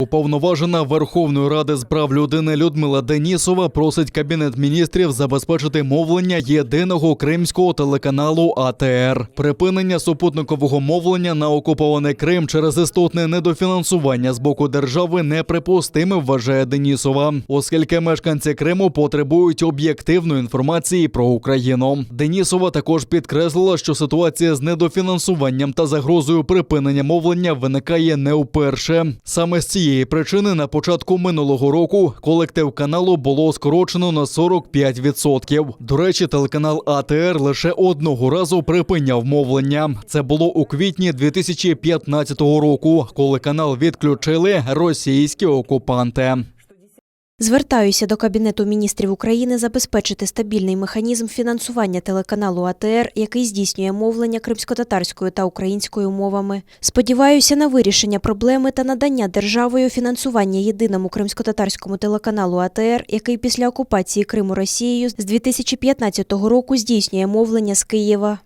Уповноважена Верховної Ради з прав людини Людмила Денісова просить Кабінет міністрів забезпечити мовлення єдиного кримського телеканалу АТР. Припинення супутникового мовлення на окупований Крим через істотне недофінансування з боку держави неприпустиме, вважає Денісова, оскільки мешканці Криму потребують об'єктивної інформації про Україну. Денісова також підкреслила, що ситуація з недофінансуванням та загрозою припинення мовлення виникає не вперше. Саме з цієї причини на початку минулого року колектив каналу було скорочено на 45%. До речі, телеканал АТР лише одного разу припиняв мовлення. Це було у квітні 2015 року, коли канал відключили російські окупанти. Звертаюся до Кабінету міністрів України забезпечити стабільний механізм фінансування телеканалу АТР, який здійснює мовлення кримськотатарською та українською мовами. Сподіваюся на вирішення проблеми та надання державою фінансування єдиному кримськотатарському телеканалу АТР, який після окупації Криму Росією з 2015 року здійснює мовлення з Києва.